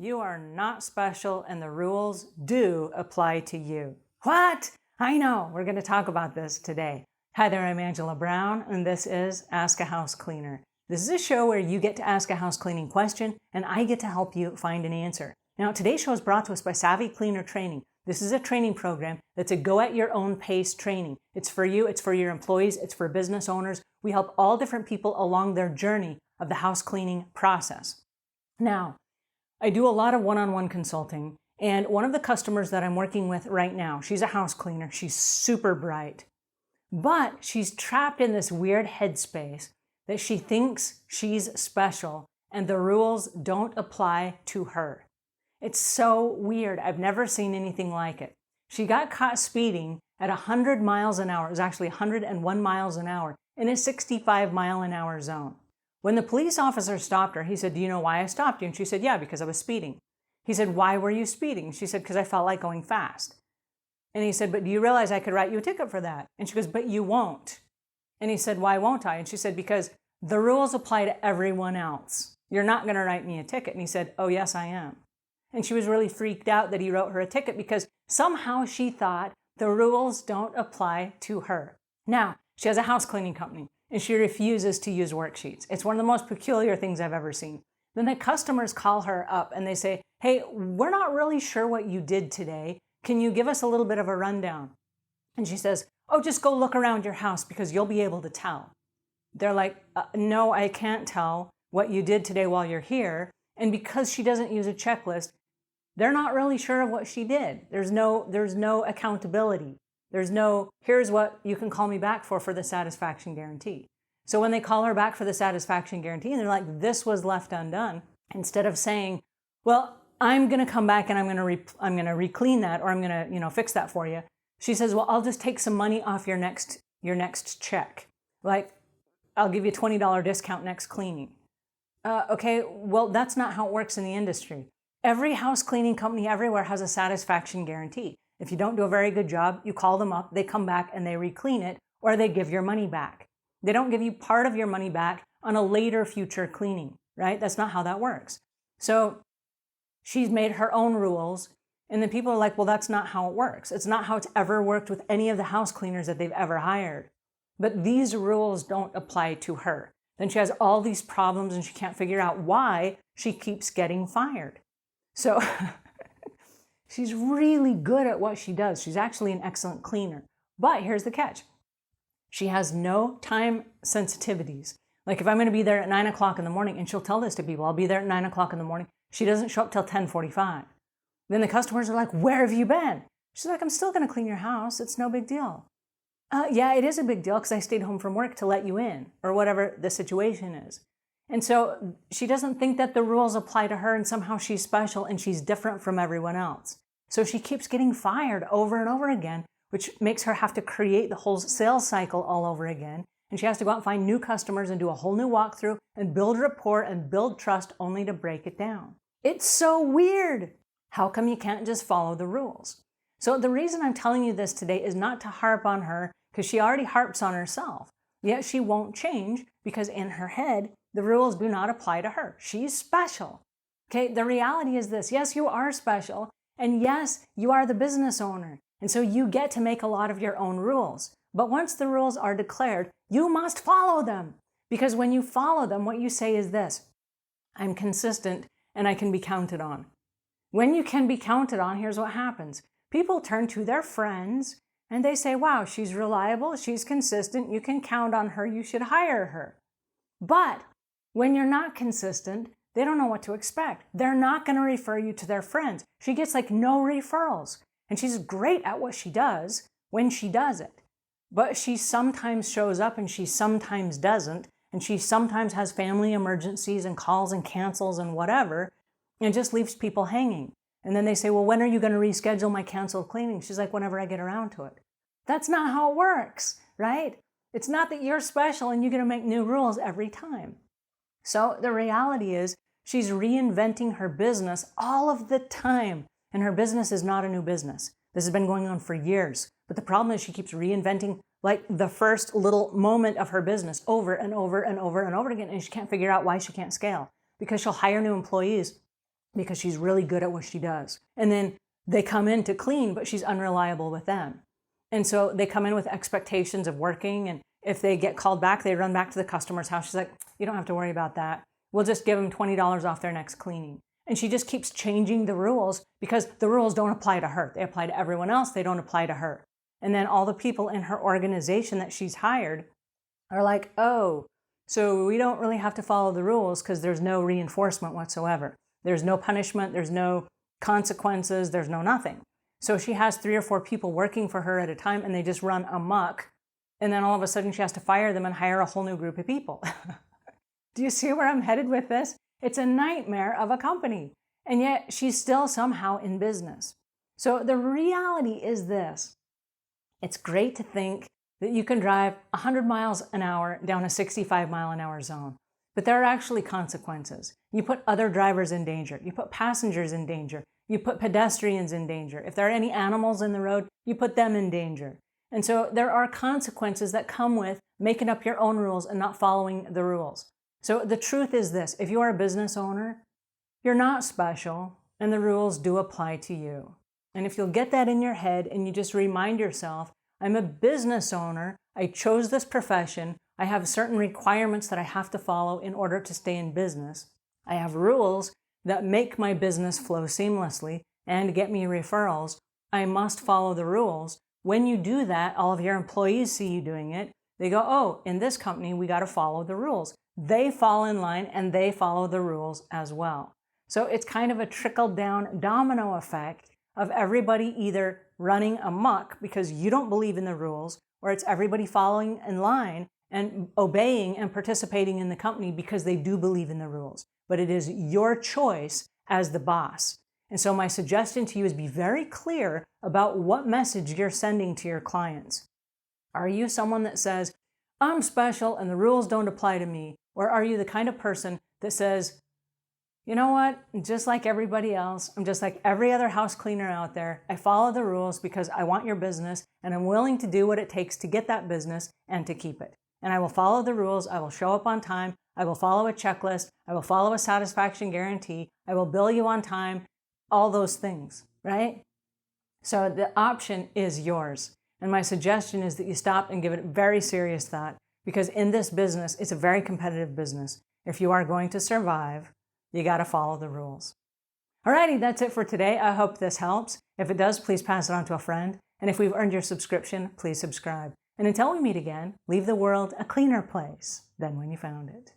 You are not special and the rules do apply to you. What? I know. We're going to talk about this today. Hi there, I'm Angela Brown, and this is Ask a House Cleaner. This is a show where you get to ask a house cleaning question, and I get to help you find an answer. Now, today's show is brought to us by Savvy Cleaner Training. This is a training program that's a go-at-your-own-pace training. It's for you, it's for your employees, it's for business owners. We help all different people along their journey of the house cleaning process. Now, I do a lot of one-on-one consulting, and one of the customers that I'm working with right now, she's a house cleaner, she's super bright, but she's trapped in this weird headspace that she thinks she's special and the rules don't apply to her. It's so weird. I've never seen anything like it. She got caught speeding at 100 miles an hour. It was actually 101 miles an hour in a 65 mile an hour zone. When the police officer stopped her, he said, "Do you know why I stopped you?" And she said, "Yeah, because I was speeding." He said, "Why were you speeding?" She said, "Because I felt like going fast." And he said, "But do you realize I could write you a ticket for that?" And she goes, "But you won't." And he said, "Why won't I?" And she said, "Because the rules apply to everyone else. You're not going to write me a ticket." And he said, "Oh, yes, I am." And she was really freaked out that he wrote her a ticket because somehow she thought the rules don't apply to her. Now, she has a house cleaning company and she refuses to use worksheets. It's one of the most peculiar things I've ever seen. Then the customers call her up and they say, "Hey, we're not really sure what you did today. Can you give us a little bit of a rundown?" And she says, "Oh, just go look around your house because you'll be able to tell." They're like, "No, I can't tell what you did today while you're here." And because she doesn't use a checklist, they're not really sure of what she did. There's no accountability. There's no, "Here's what you can call me back for the satisfaction guarantee." So when they call her back for the satisfaction guarantee and they're like, "This was left undone," instead of saying, "Well, I'm going to come back and I'm going to re-clean that, or I'm going to, fix that for you," she says, "Well, I'll just take some money off your next check. Like, I'll give you a $20 discount next cleaning." Okay, well, that's not how it works in the industry. Every house cleaning company everywhere has a satisfaction guarantee. If you don't do a very good job, you call them up, they come back and they re-clean it, or they give your money back. They don't give you part of your money back on a later future cleaning, right? That's not how that works. So she's made her own rules, and then people are like, "Well, that's not how it works." It's not how it's ever worked with any of the house cleaners that they've ever hired. But these rules don't apply to her. Then she has all these problems and she can't figure out why she keeps getting fired. So she's really good at what she does. She's actually an excellent cleaner. But here's the catch. She has no time sensitivities. Like if I'm going to be there at 9 o'clock in the morning, and she'll tell this to people, "I'll be there at 9 o'clock in the morning." She doesn't show up till 10:45. Then the customers are like, "Where have you been?" She's like, "I'm still going to clean your house. It's no big deal." "Yeah, it is a big deal because I stayed home from work to let you in," or whatever the situation is. And so she doesn't think that the rules apply to her and somehow she's special and she's different from everyone else. So she keeps getting fired over and over again, which makes her have to create the whole sales cycle all over again. And she has to go out and find new customers and do a whole new walkthrough and build rapport and build trust only to break it down. It's so weird. How come you can't just follow the rules? So the reason I'm telling you this today is not to harp on her, because she already harps on herself. Yet she won't change because in her head, the rules do not apply to her. She's special. Okay, the reality is this. Yes, you are special. And yes, you are the business owner. And so you get to make a lot of your own rules. But once the rules are declared, you must follow them. Because when you follow them, what you say is this: "I'm consistent and I can be counted on." When you can be counted on, here's what happens. People turn to their friends and they say, "Wow, she's reliable, she's consistent, you can count on her, you should hire her." But when you're not consistent, they don't know what to expect. They're not going to refer you to their friends. She gets like no referrals. And she's great at what she does when she does it. But she sometimes shows up and she sometimes doesn't. And she sometimes has family emergencies and calls and cancels and whatever, and just leaves people hanging. And then they say, "Well, when are you going to reschedule my canceled cleaning?" She's like, "Whenever I get around to it." That's not how it works, right? It's not that you're special and you're going to make new rules every time. So the reality is she's reinventing her business all of the time. And her business is not a new business. This has been going on for years. But the problem is she keeps reinventing like the first little moment of her business over and over and over and over again. And she can't figure out why she can't scale. Because she'll hire new employees because she's really good at what she does. And then they come in to clean, but she's unreliable with them. And so they come in with expectations of working, and if they get called back, they run back to the customer's house. She's like, you don't have to worry about that. We'll just give them $20 off their next cleaning. And she just keeps changing the rules because the rules don't apply to her. They apply to everyone else. They don't apply to her. And then all the people in her organization that she's hired are like, oh, so we don't really have to follow the rules because there's no reinforcement whatsoever. There's no punishment. There's no consequences. There's no nothing. So she has 3 or 4 people working for her at a time, and they just run amok. And then all of a sudden she has to fire them and hire a whole new group of people. Do you see where I'm headed with this? It's a nightmare of a company. And yet she's still somehow in business. So the reality is this. It's great to think that you can drive 100 miles an hour down a 65-mile-an-hour zone. But there are actually consequences. You put other drivers in danger. You put passengers in danger. You put pedestrians in danger. If there are any animals in the road, you put them in danger. And so there are consequences that come with making up your own rules and not following the rules. So the truth is this: if you are a business owner, you're not special, and the rules do apply to you. And if you'll get that in your head and you just remind yourself, I'm a business owner, I chose this profession, I have certain requirements that I have to follow in order to stay in business. I have rules that make my business flow seamlessly and get me referrals. I must follow the rules. When you do that, all of your employees see you doing it. They go, oh, in this company, we got to follow the rules. They fall in line and they follow the rules as well. So it's kind of a trickle-down domino effect of everybody either running amok because you don't believe in the rules, or it's everybody following in line and obeying and participating in the company because they do believe in the rules. But it is your choice as the boss. And so my suggestion to you is be very clear about what message you're sending to your clients. Are you someone that says, I'm special and the rules don't apply to me? Or are you the kind of person that says, you know what, just like everybody else, I'm just like every other house cleaner out there. I follow the rules because I want your business and I'm willing to do what it takes to get that business and to keep it. And I will follow the rules. I will show up on time. I will follow a checklist. I will follow a satisfaction guarantee. I will bill you on time. All those things, right? So the option is yours. And my suggestion is that you stop and give it very serious thought, because in this business, it's a very competitive business. If you are going to survive, you got to follow the rules. Alrighty, that's it for today. I hope this helps. If it does, please pass it on to a friend. And if we've earned your subscription, please subscribe. And until we meet again, leave the world a cleaner place than when you found it.